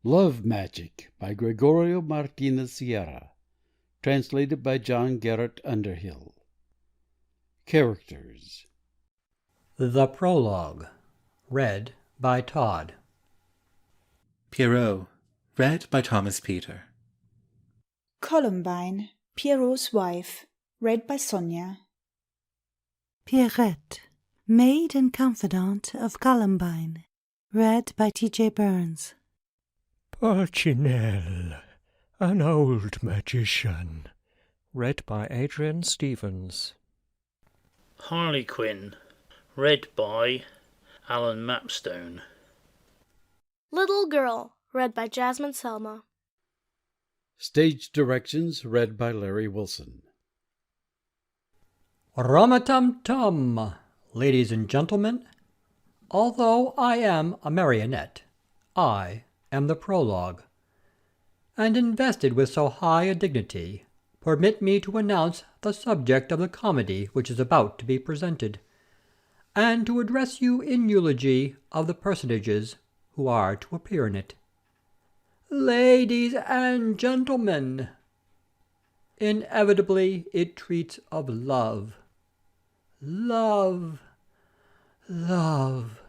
Love Magic by Gregorio Martinez, translated by Garrett Underhill. Characters. The Prologue, read by Todd. Pierrot, read by Thomas Peter. Columbine, Pierrot's wife, read by Sonia. Pierrette, maid and confidant of Columbine, read by T.J. Burns. Polichinelle, an old magician, read by Adrian Stevens. Harlequin, read by Alan Mapstone. Little Girl, read by Jasmin Salma. Stage directions read by Larry Wilson. Rum-a-tum-tum, ladies and gentlemen. Although I am a marionette, I am the Prologue, and invested with so high a dignity, permit me to announce the subject of the comedy which is about to be presented, and to address you in eulogy of the personages who are to appear in it. Ladies and gentlemen, inevitably it treats of love. Love. Love.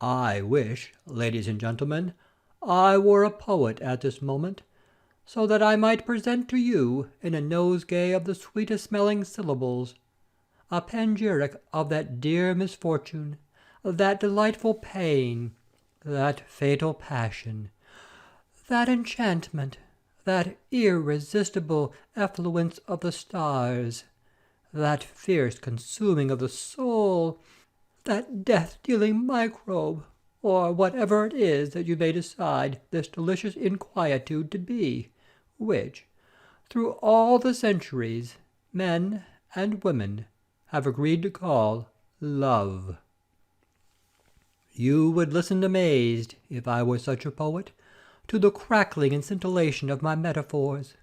I wish, ladies and gentlemen, I were a poet at this moment, so that I might present to you, in a nosegay of the sweetest-smelling syllables, a panegyric of that dear misfortune, that delightful pain, that fatal passion, that enchantment, that irresistible effluence of the stars, that fierce consuming of the soul, that death-dealing microbe, or whatever it is that you may decide this delicious inquietude to be, which, through all the centuries, men and women have agreed to call love. You would listen amazed, if I were such a poet, to the crackling and scintillation of my metaphors.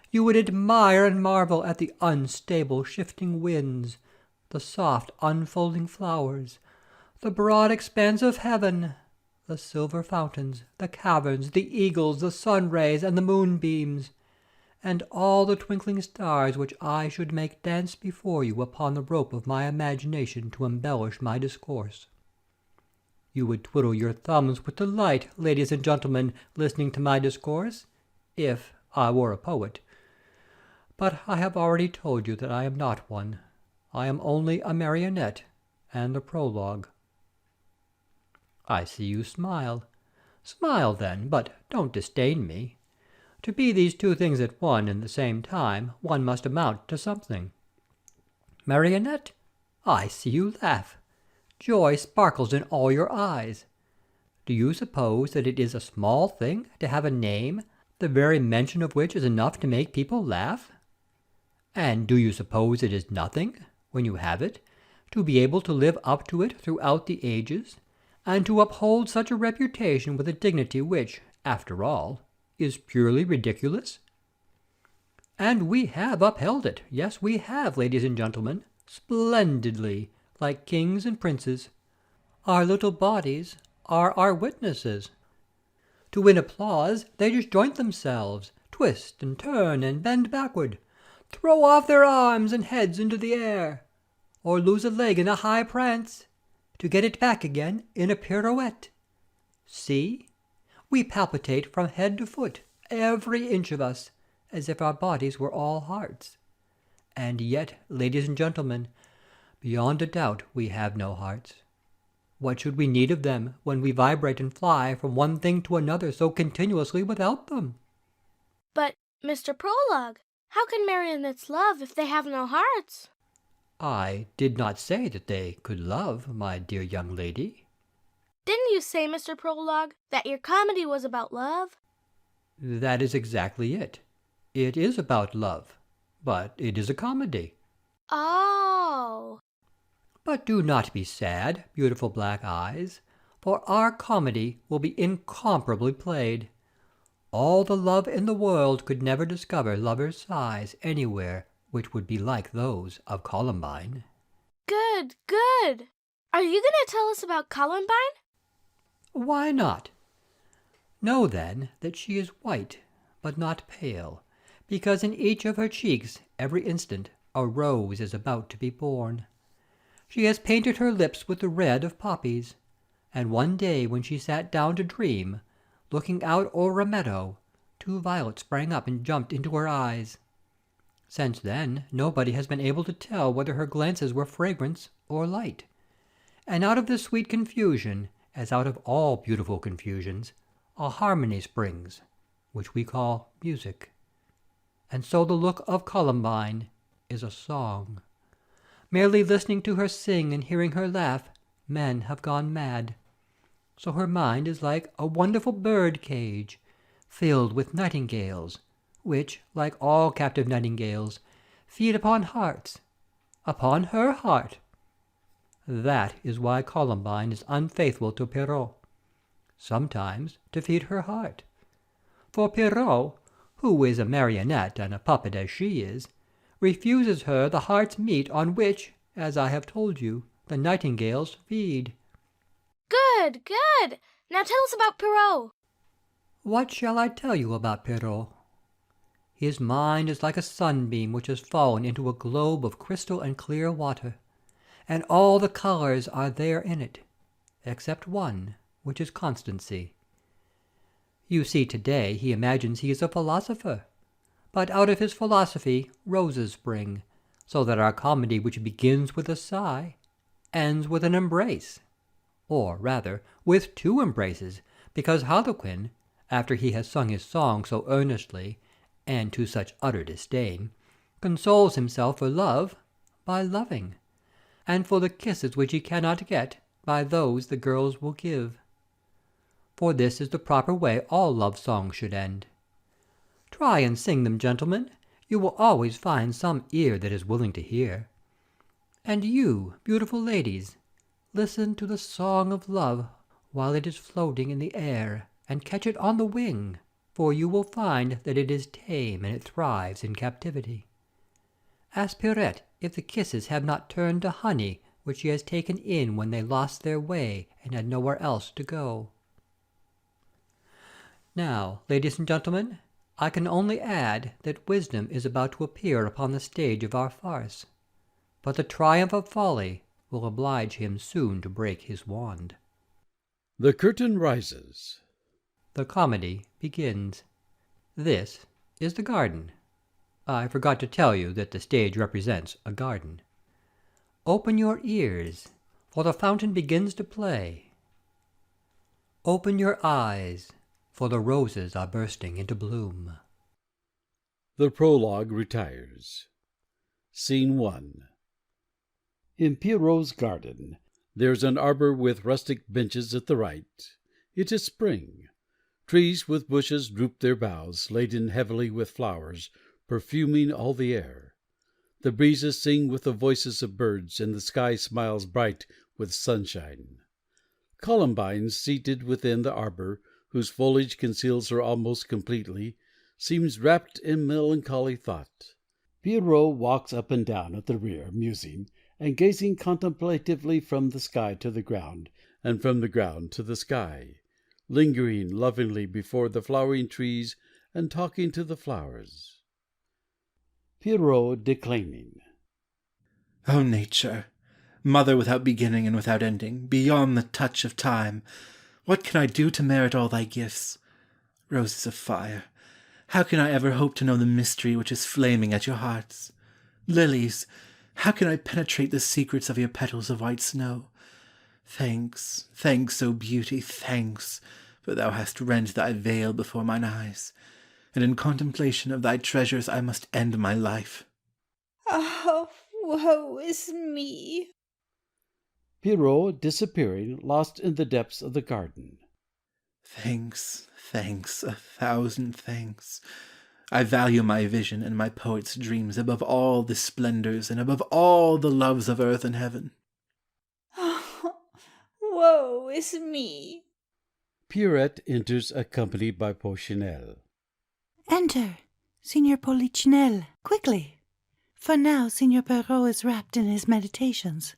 You would admire and marvel at the unstable shifting winds, the soft unfolding flowers, the broad expanse of heaven, the silver fountains, the caverns, the eagles, the sun rays, and the moonbeams, and all the twinkling stars which I should make dance before you upon the rope of my imagination to embellish my discourse. You would twiddle your thumbs with delight, ladies and gentlemen, listening to my discourse, if I were a poet. But I have already told you that I am not one. I am only a marionette and the Prologue. I see you smile. Smile, then, but don't disdain me. To be these two things at one and the same time, one must amount to something. Marionette, I see you laugh. Joy sparkles in all your eyes. Do you suppose that it is a small thing to have a name, the very mention of which is enough to make people laugh? And do you suppose it is nothing, when you have it, to be able to live up to it throughout the ages, and to uphold such a reputation with a dignity which, after all, is purely ridiculous? And we have upheld it, yes, we have, ladies and gentlemen, splendidly, like kings and princes. Our little bodies are our witnesses. To win applause, they disjoint themselves, twist and turn and bend backward, throw off their arms and heads into the air, or lose a leg in a high prance, to get it back again in a pirouette. See, we palpitate from head to foot, every inch of us, as if our bodies were all hearts. And yet, ladies and gentlemen, beyond a doubt we have no hearts. What should we need of them when we vibrate and fly from one thing to another so continuously without them? But, Mr. Prologue, how can marionettes love if they have no hearts? I did not say that they could love, my dear young lady. Didn't you say, Mr. Prologue, that your comedy was about love? That is exactly it. It is about love, but it is a comedy. Oh. But do not be sad, beautiful black eyes, for our comedy will be incomparably played. All the love in the world could never discover lovers' sighs anywhere which would be like those of Columbine. Good, good. Are you going to tell us about Columbine? Why not? Know then that she is white, but not pale, because in each of her cheeks every instant a rose is about to be born. She has painted her lips with the red of poppies, and one day when she sat down to dream, looking out o'er a meadow, 2 violets sprang up and jumped into her eyes. Since then nobody has been able to tell whether her glances were fragrance or light. And out of this sweet confusion, as out of all beautiful confusions, a harmony springs, which we call music. And so the look of Columbine is a song. Merely listening to her sing and hearing her laugh, men have gone mad. So her mind is like a wonderful bird cage, filled with nightingales, which, like all captive nightingales, feed upon hearts, upon her heart. That is why Columbine is unfaithful to Pierrot, sometimes to feed her heart. For Pierrot, who is a marionette and a puppet as she is, refuses her the heart's meat on which, as I have told you, the nightingales feed. Good, good. Now tell us about Piro. What shall I tell you about Pierrot? His mind is like a sunbeam which has fallen into a globe of crystal and clear water, and all the colors are there in it, except one, which is constancy. You see, today he imagines he is a philosopher, but out of his philosophy roses spring, so that our comedy, which begins with a sigh, ends with an embrace, or rather with 2 embraces, because Harlequin, after he has sung his song so earnestly, and to such utter disdain, consoles himself for love by loving, and for the kisses which he cannot get by those the girls will give. For this is the proper way all love songs should end. Try and sing them, gentlemen. You will always find some ear that is willing to hear. And you, beautiful ladies, listen to the song of love while it is floating in the air, and catch it on the wing, for you will find that it is tame and it thrives in captivity. Ask Pierrette if the kisses have not turned to honey which she has taken in when they lost their way and had nowhere else to go. Now, ladies and gentlemen, I can only add that wisdom is about to appear upon the stage of our farce, but the triumph of folly will oblige him soon to break his wand. The curtain rises. The comedy begins. This is the garden. I forgot to tell you that the stage represents a garden. Open your ears, for the fountain begins to play. Open your eyes, for the roses are bursting into bloom. The prologue retires. Scene 1. In Pierrot's garden. There's an arbor with rustic benches at the right. It is spring. Trees with bushes droop their boughs, laden heavily with flowers, perfuming all the air. The breezes sing with the voices of birds, and the sky smiles bright with sunshine. Columbine, seated within the arbor, whose foliage conceals her almost completely, seems wrapped in melancholy thought. Pierrot walks up and down at the rear, musing, and gazing contemplatively from the sky to the ground, and from the ground to the sky, lingering lovingly before the flowering trees and talking to the flowers. Pierrot declaiming. O nature, mother without beginning and without ending, beyond the touch of time, what can I do to merit all thy gifts? Roses of fire, how can I ever hope to know the mystery which is flaming at your hearts? Lilies, how can I penetrate the secrets of your petals of white snow? Thanks, thanks, O beauty, thanks, for thou hast rent thy veil before mine eyes, and in contemplation of thy treasures I must end my life. Oh, woe is me! Pierrot disappearing, lost in the depths of the garden. Thanks, thanks, 1,000 thanks. I value my vision and my poet's dreams above all the splendors and above all the loves of earth and heaven. Oh, woe is me! Pierrette enters accompanied by Polichinelle. Enter, Signor Polichinelle, quickly. For now Signor Pierrot is wrapped in his meditations.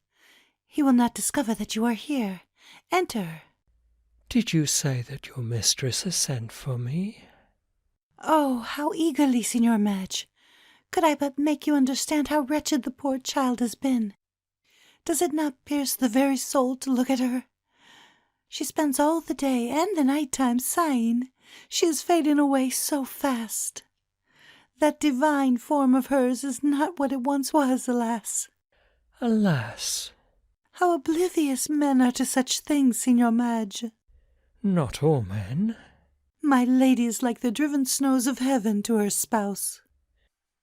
He will not discover that you are here. Enter. Did you say that your mistress has sent for me? Oh, how eagerly, Signor Madge. Could I but make you understand how wretched the poor child has been. Does it not pierce the very soul to look at her? She spends all the day and the night time sighing. She is fading away so fast. That divine form of hers is not what it once was, alas. Alas. How oblivious men are to such things, Signor Madge. Not all men. My lady is like the driven snows of heaven to her spouse.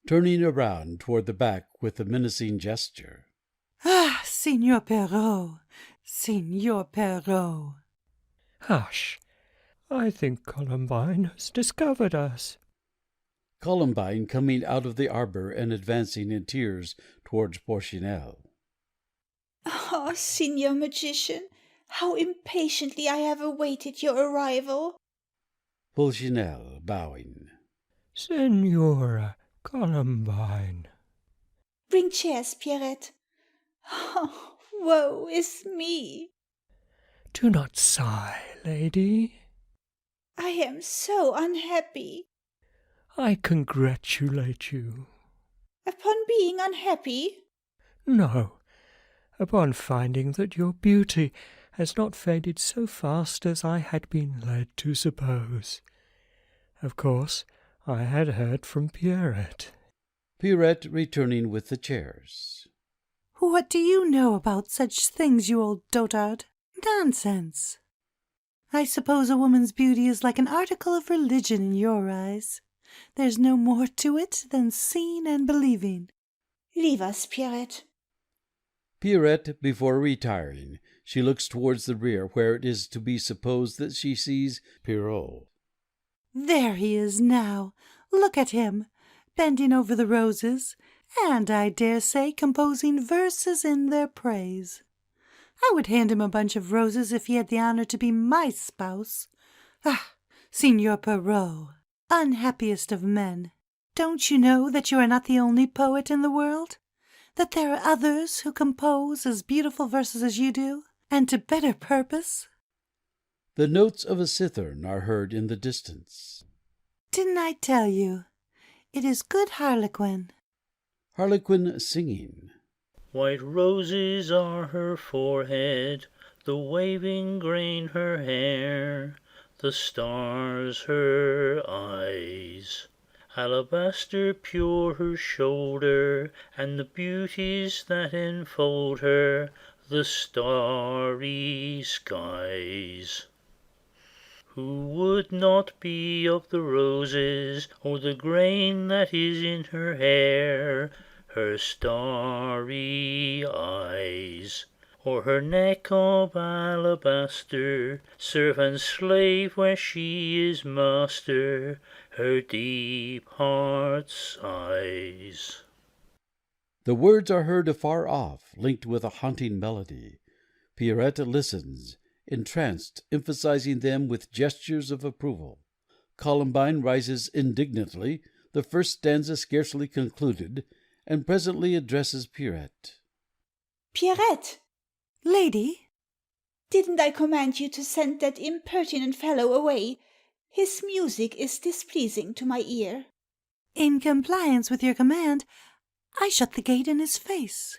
Turning around toward the back with a menacing gesture. Ah, Signor Pierrot, Signor Pierrot. Hush. I think Columbine has discovered us. Columbine coming out of the arbor and advancing in tears towards Polichinelle. Ah, Signor Magician, how impatiently I have awaited your arrival. Polichinelle bowing. Senora Columbine. Bring chairs, Pierrette. Oh, woe is me. Do not sigh, lady. I am so unhappy. I congratulate you. Upon being unhappy? No, upon finding that your beauty has not faded so fast as I had been led to suppose. Of course, I had heard from Pierrot. Pierrette returning with the chairs. What do you know about such things, you old dotard? Nonsense. I suppose a woman's beauty is like an article of religion in your eyes. There's no more to it than seeing and believing. Leave us, Pierrette. Pierrette, before retiring, she looks towards the rear, where it is to be supposed that she sees Piro. There he is now. Look at him, bending over the roses, and I dare say composing verses in their praise. I would hand him a bunch of roses if he had the honor to be my spouse. Ah, Signor Pierrot, unhappiest of men, don't you know that you are not the only poet in the world? That there are others who compose as beautiful verses as you do, and to better purpose? The notes of a cithern are heard in the distance. Didn't I tell you? It is good Harlequin. Harlequin singing. White roses are her forehead, the waving grain her hair, the stars her eyes. Alabaster pure her shoulder, and the beauties that enfold her, the starry skies. Who would not be of the roses, or the grain that is in her hair, her starry eyes, or her neck of alabaster, serf and slave where she is master, her deep heart sighs. The words are heard afar off, linked with a haunting melody. Pierrette listens, entranced, emphasizing them with gestures of approval. Columbine rises indignantly, the first stanza scarcely concluded, and presently addresses Pierrette. Pierrette! Lady? Didn't I command you to send that impertinent fellow away? His music is displeasing to my ear. In compliance with your command, I shut the gate in his face,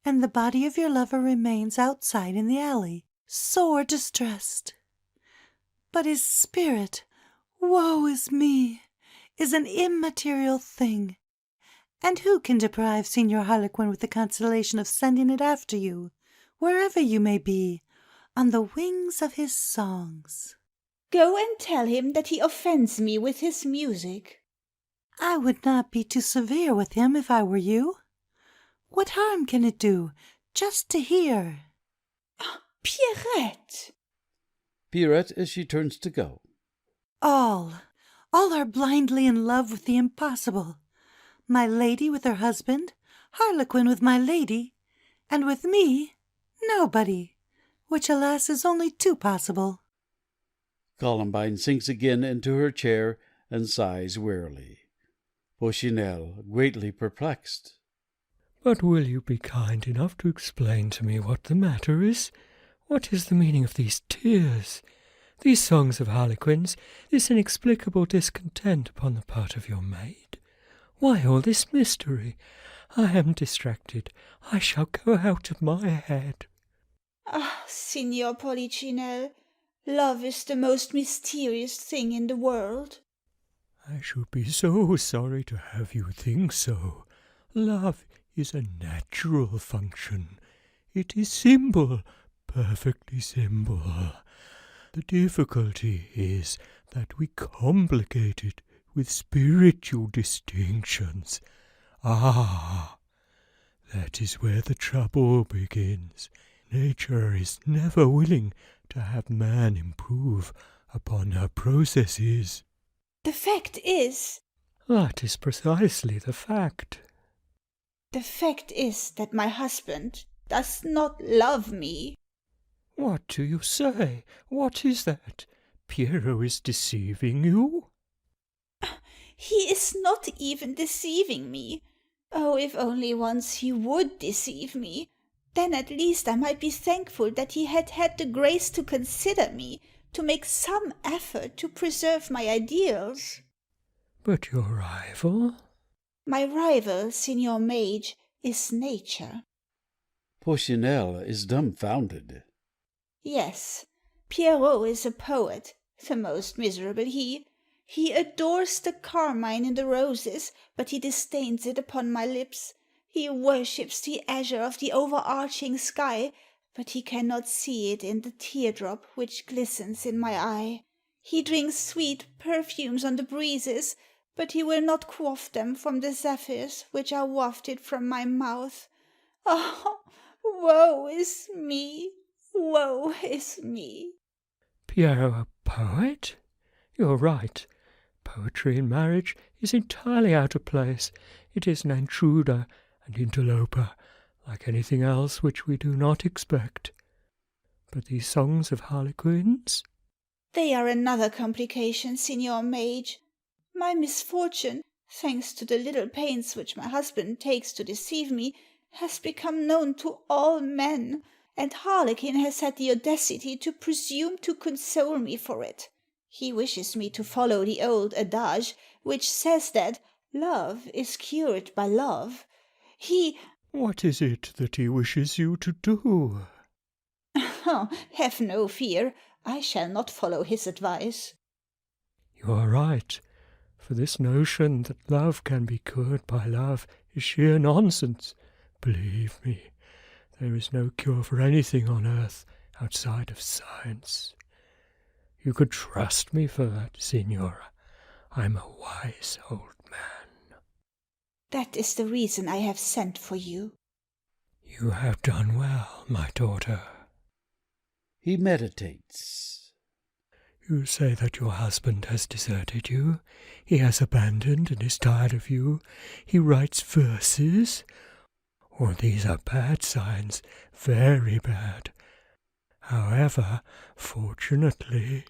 and the body of your lover remains outside in the alley, sore distressed. But his spirit, woe is me, is an immaterial thing, and who can deprive Signor Harlequin with the consolation of sending it after you, wherever you may be, on the wings of his songs? Go and tell him that he offends me with his music. I would not be too severe with him if I were you. What harm can it do, just to hear? Pierrette! Pierrette as she turns to go. All are blindly in love with the impossible. My lady with her husband, Harlequin with my lady, and with me, nobody, which alas is only too possible. Columbine sinks again into her chair and sighs wearily. Polichinelle, greatly perplexed. But will you be kind enough to explain to me what the matter is? What is the meaning of these tears? These songs of Harlequins, this inexplicable discontent upon the part of your maid. Why all this mystery? I am distracted. I shall go out of my head. Ah, Signor Polichinelle, love is the most mysterious thing in the world. I should be so sorry to have you think so. Love is a natural function. It is simple, perfectly simple. The difficulty is that we complicate it with spiritual distinctions. Ah, that is where the trouble begins. Nature is never willing to have man improve upon her processes. The fact is... That is precisely the fact. The fact is that my husband does not love me. What do you say? What is that? Pierrot is deceiving you? He is not even deceiving me. Oh, if only once he would deceive me. Then at least I might be thankful that he had had the grace to consider me, to make some effort to preserve my ideals. But your rival? My rival, Signor Mage, is nature. Polichinelle is dumbfounded. Yes, Pierrot is a poet, the most miserable he. He adores the carmine in the roses, but he disdains it upon my lips. He worships the azure of the overarching sky, but he cannot see it in the teardrop which glistens in my eye. He drinks sweet perfumes on the breezes, but he will not quaff them from the zephyrs which are wafted from my mouth. Oh, woe is me! Woe is me! Pierrot a poet? You're right. Poetry in marriage is entirely out of place. It is an intruder, an interloper, like anything else which we do not expect. But these songs of Harlequins? They are another complication, Signor Mage. My misfortune, thanks to the little pains which my husband takes to deceive me, has become known to all men, and Harlequin has had the audacity to presume to console me for it. He wishes me to follow the old adage, which says that love is cured by love. What is it that he wishes you to do? Oh, have no fear. I shall not follow his advice. You are right, for this notion that love can be cured by love is sheer nonsense. Believe me, there is no cure for anything on earth outside of science. You could trust me for that, Signora. I'm a wise old man. That is the reason I have sent for you. You have done well, my daughter. He meditates. You say that your husband has deserted you. He has abandoned and is tired of you. He writes verses. Oh, these are bad signs, very bad. However, fortunately...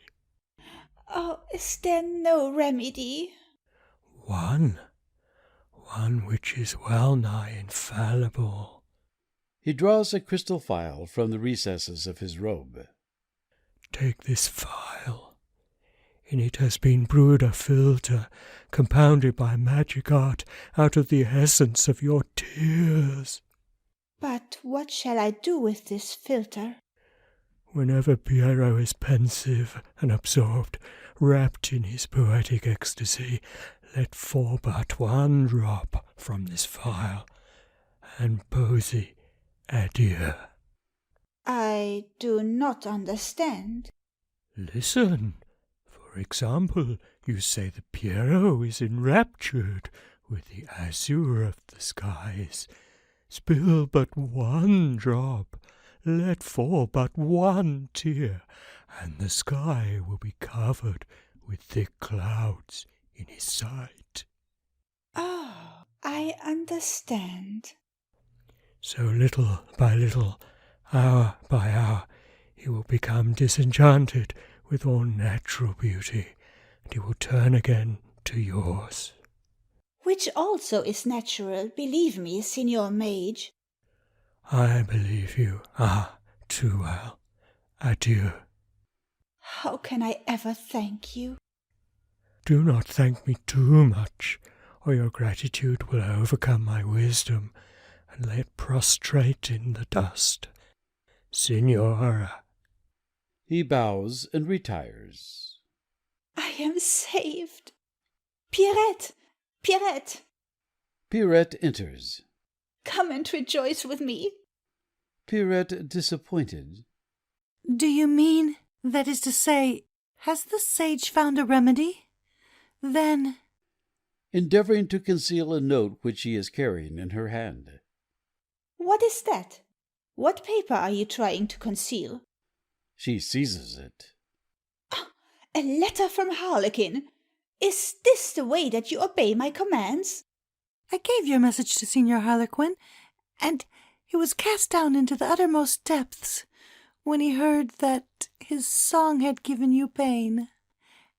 Oh, is there no remedy? One which is well-nigh infallible. He draws a crystal phial from the recesses of his robe. Take this phial. In it has been brewed a philtre, compounded by magic art out of the essence of your tears. But what shall I do with this philtre? Whenever Pierrot is pensive and absorbed, wrapped in his poetic ecstasy, let fall but one drop from this phial, and Posy, adieu. I do not understand. Listen. For example, you say that Pierrot is enraptured with the azure of the skies. Spill but one drop, let fall but one tear, and the sky will be covered with thick clouds in his sight. Oh, I understand. So little by little, hour by hour, he will become disenchanted with all natural beauty, and he will turn again to yours. Which also is natural, believe me, Signor Mage. I believe you, too well. Adieu. How can I ever thank you? Do not thank me too much, or your gratitude will overcome my wisdom and lay it prostrate in the dust. Signora. He bows and retires. I am saved. Pierrette! Pierrette! Pierrette enters. Come and rejoice with me. Pierrette disappointed. Do you mean, that is to say, has the sage found a remedy? Then... Endeavoring to conceal a note which she is carrying in her hand. What is that? What paper are you trying to conceal? She seizes it. A letter from Harlequin. Is this the way that you obey my commands? I gave your message to Signor Harlequin, and he was cast down into the uttermost depths when he heard that his song had given you pain.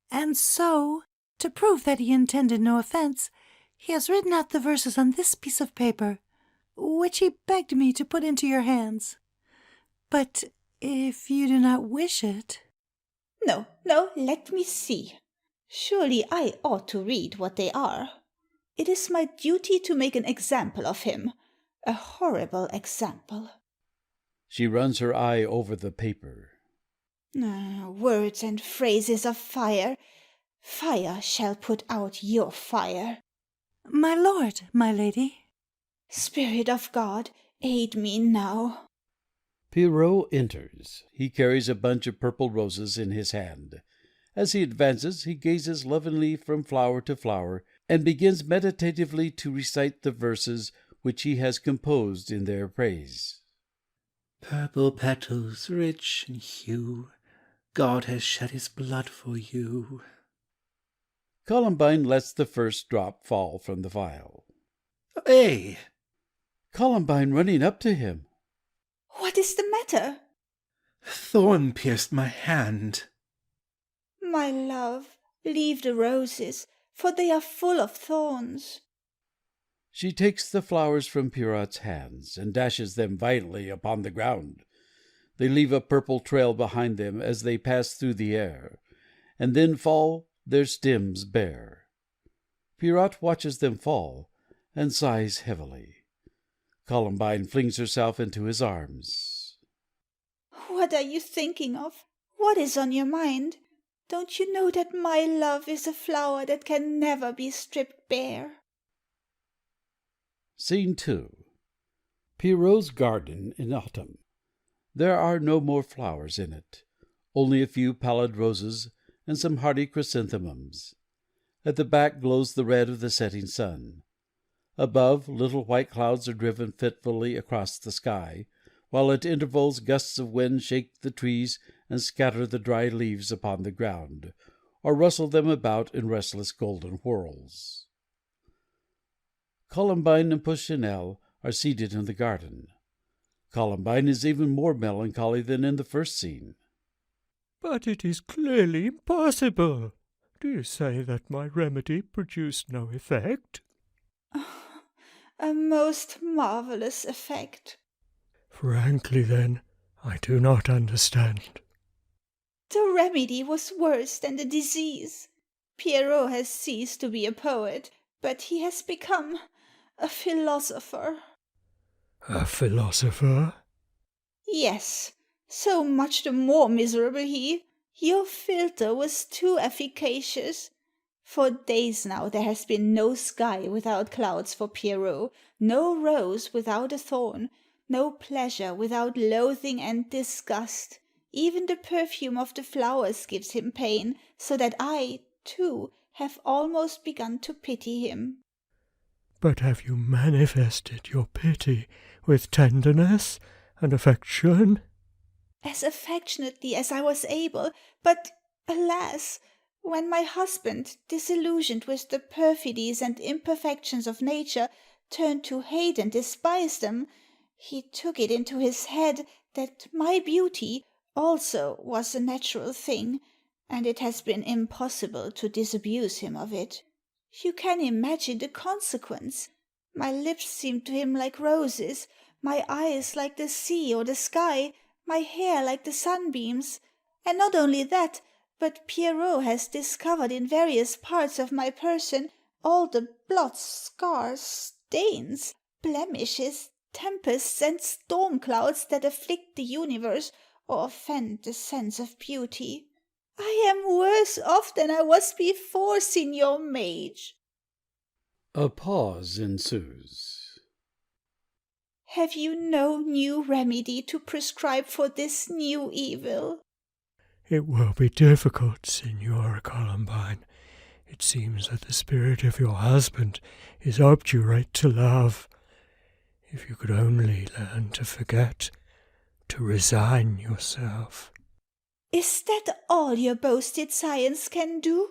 And so, to prove that he intended no offence, he has written out the verses on this piece of paper, which he begged me to put into your hands. But if you do not wish it... No, let me see. Surely I ought to read what they are. It is my duty to make an example of him. A horrible example. She runs her eye over the paper. Words and phrases of fire. Fire shall put out your fire. My lord, my lady. Spirit of God, aid me now. Piro enters. He carries a bunch of purple roses in his hand. As he advances, he gazes lovingly from flower to flower, and begins meditatively to recite the verses which he has composed in their praise. Purple petals rich in hue, God has shed his blood for you. Columbine lets the first drop fall from the vial. Hey! Columbine running up to him. What is the matter? Thorn pierced my hand. My love, leave the roses, for they are full of thorns. She takes the flowers from Pierrot's hands and dashes them violently upon the ground. They leave a purple trail behind them as they pass through the air, and then fall their stems bare. Pierrot watches them fall and sighs heavily. Columbine flings herself into his arms. What are you thinking of? What is on your mind? Don't you know that my love is a flower that can never be stripped bare? Scene 2. Pierrot's garden in autumn. There are no more flowers in it, only a few pallid roses and some hardy chrysanthemums. At the back glows the red of the setting sun. Above, little white clouds are driven fitfully across the sky, while at intervals gusts of wind shake the trees and scatter the dry leaves upon the ground, or rustle them about in restless golden whirls. Columbine and Polichinelle are seated in the garden. Columbine is even more melancholy than in the first scene. But it is clearly impossible. Do you say that my remedy produced no effect? A most marvelous effect. Frankly, then, I do not understand. The remedy was worse than the disease. Pierrot has ceased to be a poet, but he has become a philosopher. A philosopher? Yes, so much the more miserable he. Your philtre was too efficacious. For days now there has been no sky without clouds for Pierrot, no rose without a thorn, no pleasure without loathing and disgust. Even the perfume of the flowers gives him pain, so that I, too, have almost begun to pity him. But have you manifested your pity with tenderness and affection? As affectionately as I was able, but, alas! When my husband, disillusioned with the perfidies and imperfections of nature, turned to hate and despise them, he took it into his head that my beauty also was a natural thing, and it has been impossible to disabuse him of it. You can imagine the consequence. My lips seemed to him like roses, my eyes like the sea or the sky, my hair like the sunbeams. And not only that, but Pierrot has discovered in various parts of my person all the blots, scars, stains, blemishes, tempests, and storm clouds that afflict the universe or offend the sense of beauty. I am worse off than I was before, Signor Mage. A pause ensues. Have you no new remedy to prescribe for this new evil? It will be difficult, Signora Columbine. It seems that the spirit of your husband is obdurate to love. If you could only learn to forget, to resign yourself. Is that all your boasted science can do?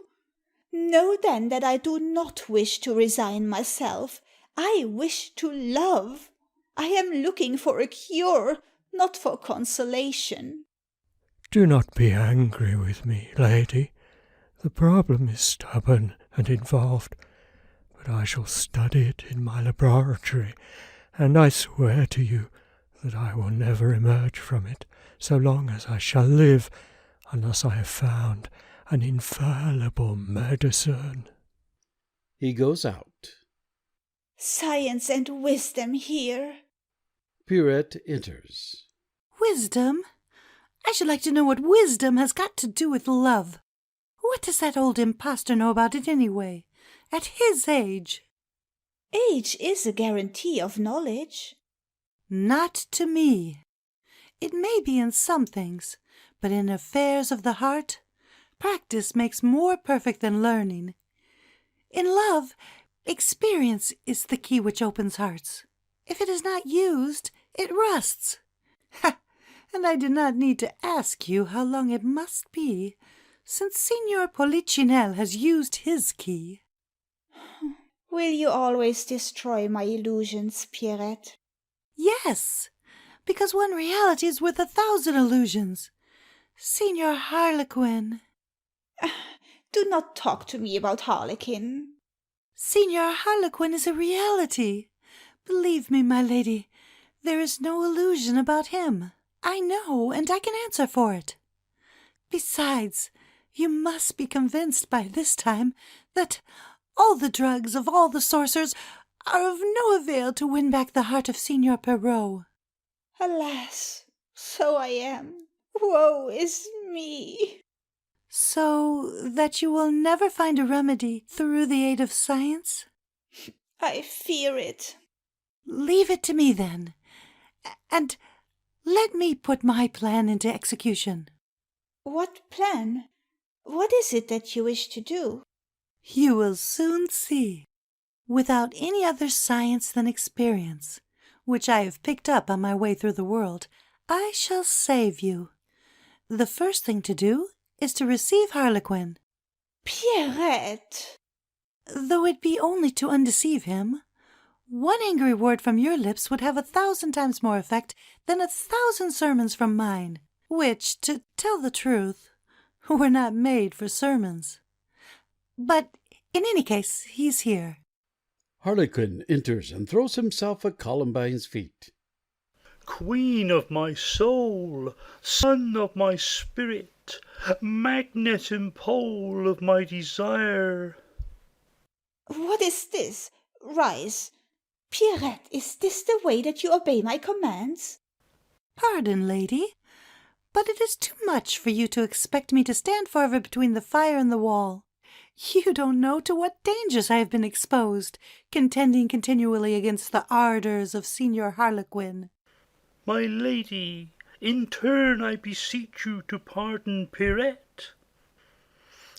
Know then that I do not wish to resign myself. I wish to love. I am looking for a cure, not for consolation. Do not be angry with me, lady. The problem is stubborn and involved, but I shall study it in my laboratory, and I swear to you that I will never emerge from it so long as I shall live, unless I have found an infallible medicine. He goes out. Science and wisdom here. Pierrette enters. Wisdom? I should like to know what wisdom has got to do with love. What does that old impostor know about it anyway? At his age. Age is a guarantee of knowledge. Not to me. It may be in some things, but in affairs of the heart, practice makes more perfect than learning. In love, experience is the key which opens hearts. If it is not used, it rusts. Ha! And I do not need to ask you how long it must be since Signor Polichinelle has used his key. Will you always destroy my illusions, Pierrette? Yes, because one reality is worth 1,000 illusions. Signor Harlequin. Do not talk to me about Harlequin. Signor Harlequin is a reality. Believe me, my lady, there is no illusion about him. I know, and I can answer for it. Besides, you must be convinced by this time that all the drugs of all the sorcerers are of no avail to win back the heart of Signor Pierrot. Alas, so I am. Woe is me. So that you will never find a remedy through the aid of science? I fear it. Leave it to me, then, and let me put my plan into execution. What plan? What is it that you wish to do? You will soon see. Without any other science than experience, which I have picked up on my way through the world, I shall save you. The first thing to do is to receive Harlequin. Pierrette! Though it be only to undeceive him, one angry word from your lips would have 1,000 times more effect than 1,000 sermons from mine, which, to tell the truth, were not made for sermons. But in any case, he's here. Harlequin enters and throws himself at Columbine's feet. Queen of my soul, sun of my spirit, magnet and pole of my desire. What is this? Rise. Pierrette, is this the way that you obey my commands? Pardon, lady, but it is too much for you to expect me to stand forever between the fire and the wall. You don't know to what dangers I have been exposed, contending continually against the ardours of Signor Harlequin. My lady, in turn I beseech you to pardon Pierrette.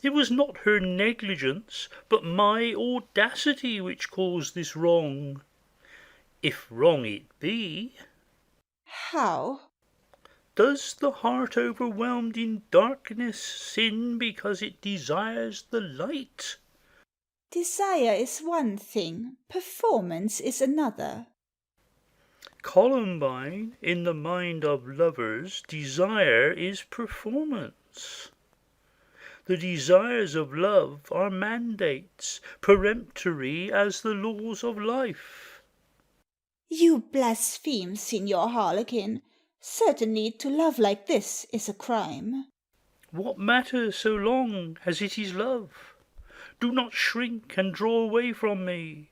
It was not her negligence, but my audacity which caused this wrong. If wrong it be. How? Does the heart overwhelmed in darkness sin because it desires the light? Desire is one thing, performance is another. Columbine, in the mind of lovers, desire is performance. The desires of love are mandates, peremptory as the laws of life. You blaspheme, Signor Harlequin. Certainly to love like this is a crime. What matter so long as it is love? Do not shrink and draw away from me.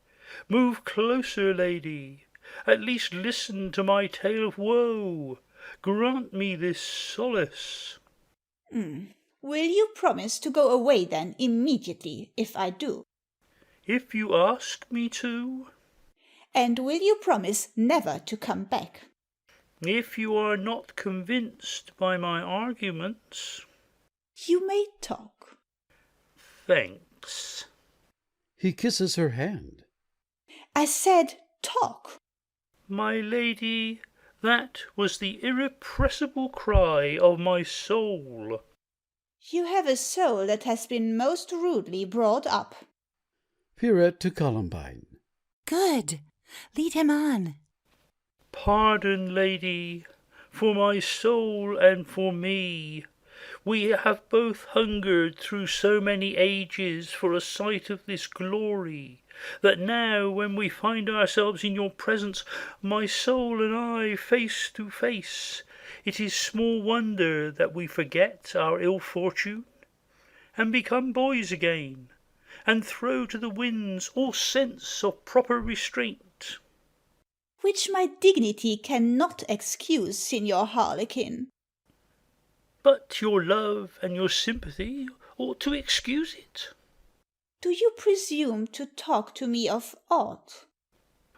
Move closer, lady. At least listen to my tale of woe. Grant me this solace. Will you promise to go away then immediately, if I do? If you ask me to. And will you promise never to come back? If you are not convinced by my arguments. You may talk. Thanks. He kisses her hand. I said talk. My lady, that was the irrepressible cry of my soul. You have a soul that has been most rudely brought up. Pierrot to Columbine. Good. Lead him on. Pardon, lady, for my soul and for me. We have both hungered through so many ages for a sight of this glory, that now, when we find ourselves in your presence, my soul and I face to face, it is small wonder that we forget our ill fortune, and become boys again, and throw to the winds all sense of proper restraint. Which my dignity cannot excuse, Signor Harlequin. But your love and your sympathy ought to excuse it. Do you presume to talk to me of aught?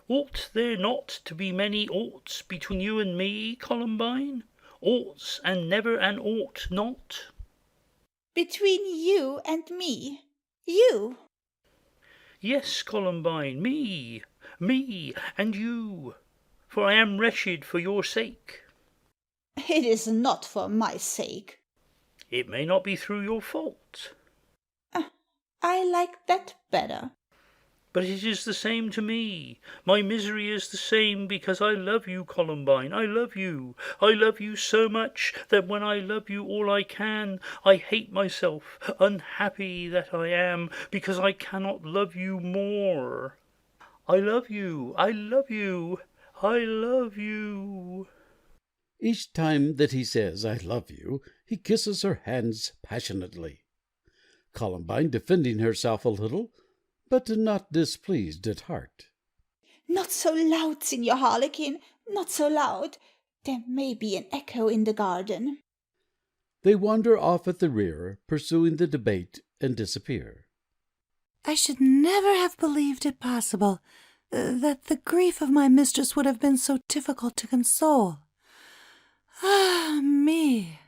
Ought there not to be many oughts between you and me, Columbine? Oughts and never an ought not? Between you and me? You? Yes, Columbine, me, and you, for I am wretched for your sake. It is not for my sake. It may not be through your fault. I like that better. But it is the same to me. My misery is the same because I love you, Columbine. I love you. I love you so much that when I love you all I can, I hate myself, unhappy that I am, because I cannot love you more. I love you. I love you. I love you. Each time that he says, "I love you," he kisses her hands passionately. Columbine defending herself a little, but not displeased at heart. Not so loud, Signor Harlequin, not so loud. There may be an echo in the garden. They wander off at the rear, pursuing the debate, and disappear. I should never have believed it possible that the grief of my mistress would have been so difficult to console. Ah, me!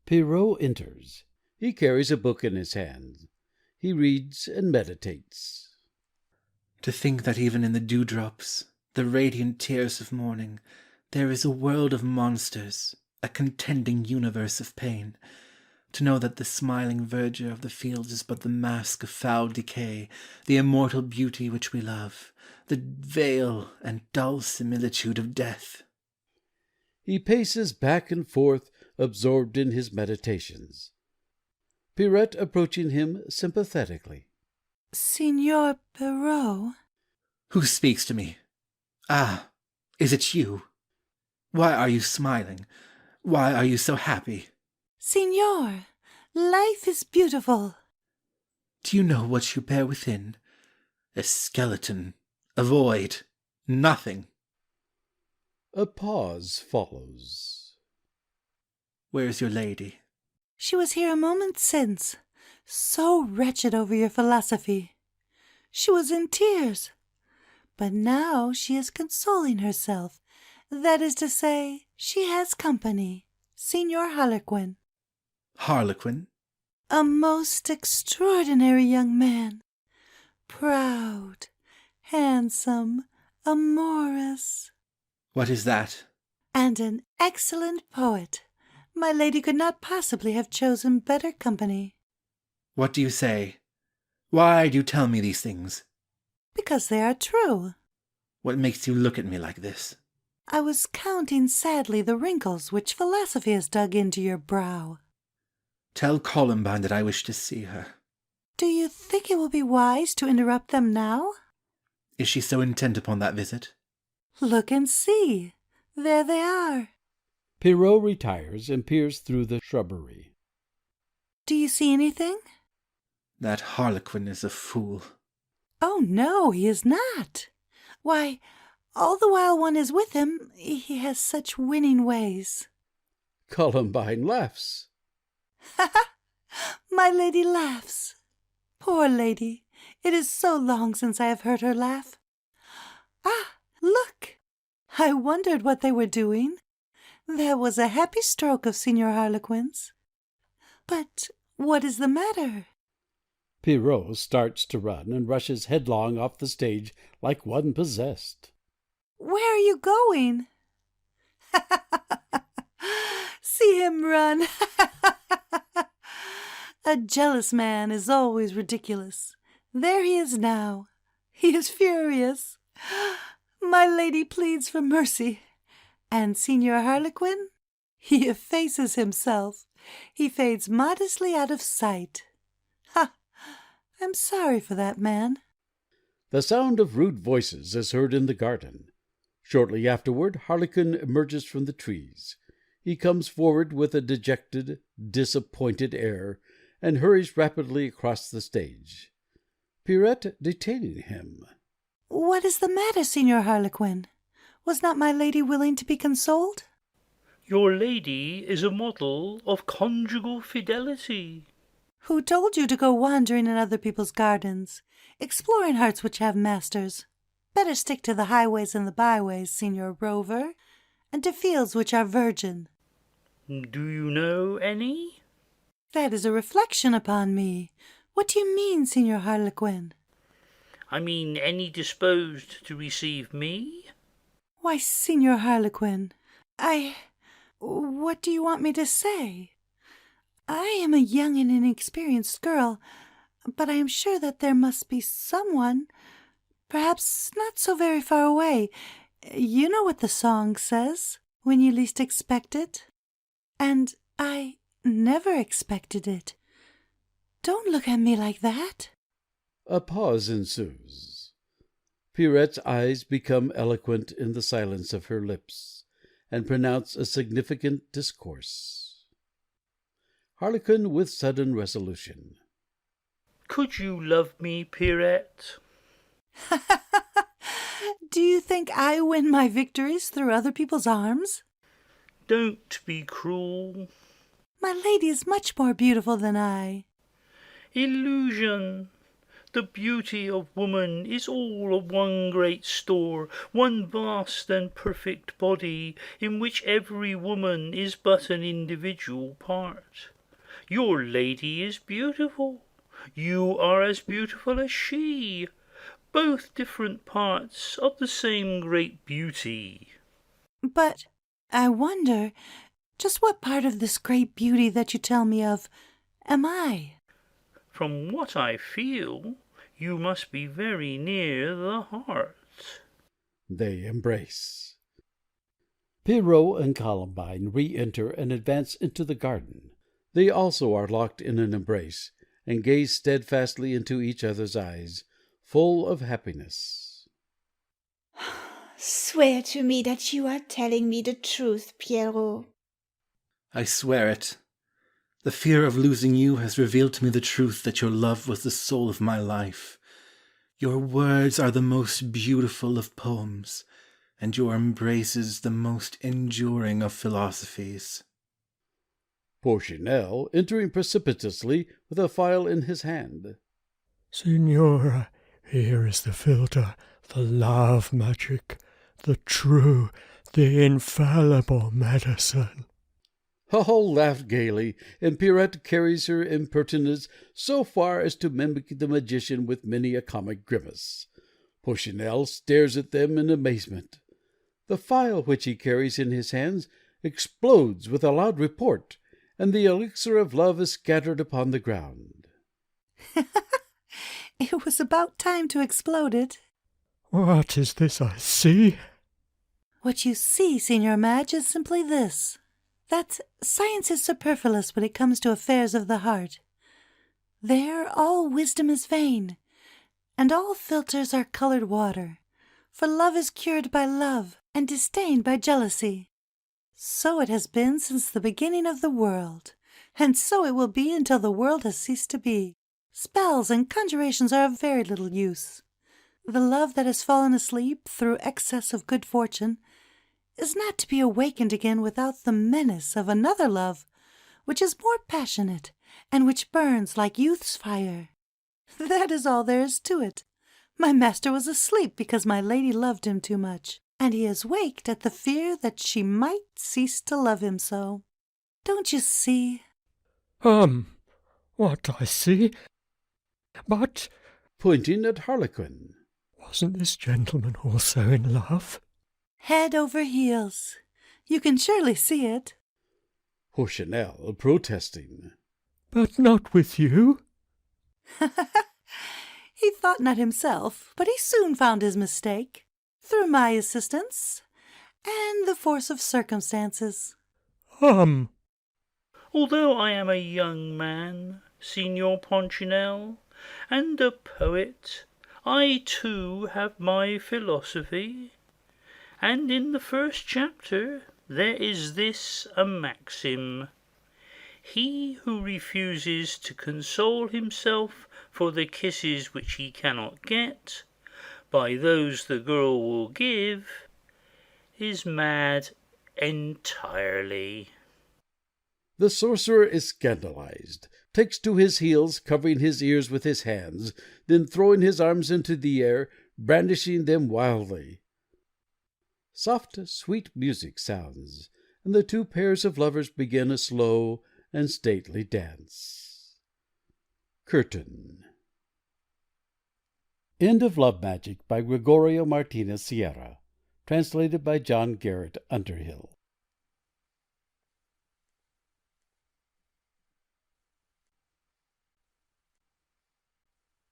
Piro enters. He carries a book in his hand. He reads and meditates. To think that even in the dewdrops, the radiant tears of morning, there is a world of monsters, a contending universe of pain. To know that the smiling verdure of the fields is but the mask of foul decay, the immortal beauty which we love, the veil and dull similitude of death. He paces back and forth, absorbed in his meditations. Pierrette approaching him sympathetically. Signor Pierrot? Who speaks to me? Ah, is it you? Why are you smiling? Why are you so happy? Signor, life is beautiful. Do you know what you bear within? A skeleton, a void, nothing. A pause follows. Where is your lady? She was here a moment since, so wretched over your philosophy. She was in tears. But now she is consoling herself. That is to say, she has company. Signor Harlequin. Harlequin? A most extraordinary young man. Proud, handsome, amorous. What is that? And an excellent poet. My lady could not possibly have chosen better company. What do you say? Why do you tell me these things? Because they are true. What makes you look at me like this? I was counting sadly the wrinkles which philosophy has dug into your brow. Tell Columbine that I wish to see her. Do you think it will be wise to interrupt them now? Is she so intent upon that visit? Look and see. There they are. Piro retires and peers through the shrubbery. Do you see anything? That Harlequin is a fool. Oh, no, he is not. Why, all the while one is with him, he has such winning ways. Columbine laughs. Ha ha! My lady laughs. Poor lady, it is so long since I have heard her laugh. Ah, look! I wondered what they were doing. That was a happy stroke of Signor Harlequin's. But what is the matter? Pierrot starts to run and rushes headlong off the stage like one possessed. Where are you going? See him run! A jealous man is always ridiculous. There he is now. He is furious. My lady pleads for mercy. And Signor Harlequin? He effaces himself. He fades modestly out of sight. Ha! I'm sorry for that man. The sound of rude voices is heard in the garden. Shortly afterward, Harlequin emerges from the trees. He comes forward with a dejected, disappointed air, and hurries rapidly across the stage, Pierrette detaining him. What is the matter, Signor Harlequin? Was not my lady willing to be consoled? Your lady is a model of conjugal fidelity. Who told you to go wandering in other people's gardens, exploring hearts which have masters? Better stick to the highways and the byways, Signor Rover, and to fields which are virgin. Do you know any? That is a reflection upon me. What do you mean, Signor Harlequin? I mean any disposed to receive me? Why, Signor Harlequin, what do you want me to say? I am a young and inexperienced girl, but I am sure that there must be someone, perhaps not so very far away. You know what the song says, when you least expect it. And I never expected it. Don't look at me like that. A pause ensues. Pierrette's eyes become eloquent in the silence of her lips, and pronounce a significant discourse. Harlequin with sudden resolution. Could you love me, Pierrette? Do you think I win my victories through other people's arms? Don't be cruel. My lady is much more beautiful than I. Illusion. The beauty of woman is all of one great store, one vast and perfect body, in which every woman is but an individual part. Your lady is beautiful. You are as beautiful as she, both different parts of the same great beauty. But I wonder, just what part of this great beauty that you tell me of am I? From what I feel, you must be very near the heart. They embrace. Piro and Columbine re-enter and advance into the garden. They also are locked in an embrace, and gaze steadfastly into each other's eyes, full of happiness. Swear to me that you are telling me the truth, Pierrot. I swear it. The fear of losing you has revealed to me the truth that your love was the soul of my life. Your words are the most beautiful of poems, and your embraces the most enduring of philosophies. Polichinelle entering precipitously with a phial in his hand. Signora, here is the philtre, the love magic, the true, the infallible medicine. All laughed gaily, and Pierrette carries her impertinence so far as to mimic the magician with many a comic grimace. Polichinelle stares at them in amazement. The phial which he carries in his hands explodes with a loud report, and the elixir of love is scattered upon the ground. It was about time to explode it. What is this I see? What you see, Signor Madge, is simply this, that science is superfluous when it comes to affairs of the heart. There all wisdom is vain, and all philtres are colored water, for love is cured by love, and disdain by jealousy. So it has been since the beginning of the world, and so it will be until the world has ceased to be. Spells and conjurations are of very little use. The love that has fallen asleep through excess of good fortune is not to be awakened again without the menace of another love, which is more passionate, and which burns like youth's fire. That is all there is to it. My master was asleep because my lady loved him too much, and he has waked at the fear that she might cease to love him so. Don't you see? What I see? But pointing at Harlequin. Wasn't this gentleman also in love? Head over heels. You can surely see it. Polichinelle protesting. But not with you? He thought not himself, but he soon found his mistake, through my assistance, and the force of circumstances. Although I am a young man, Signor Polichinelle, and a poet, I too have my philosophy, and in the first chapter there is this a maxim: he who refuses to console himself for the kisses which he cannot get by those the girl will give is mad entirely. The sorcerer is scandalized, takes to his heels, covering his ears with his hands, then throwing his arms into the air, brandishing them wildly. Soft, sweet music sounds, and the two pairs of lovers begin a slow and stately dance. Curtain. End of Love Magic by Gregorio Martinez Sierra. Translated by John Garrett Underhill.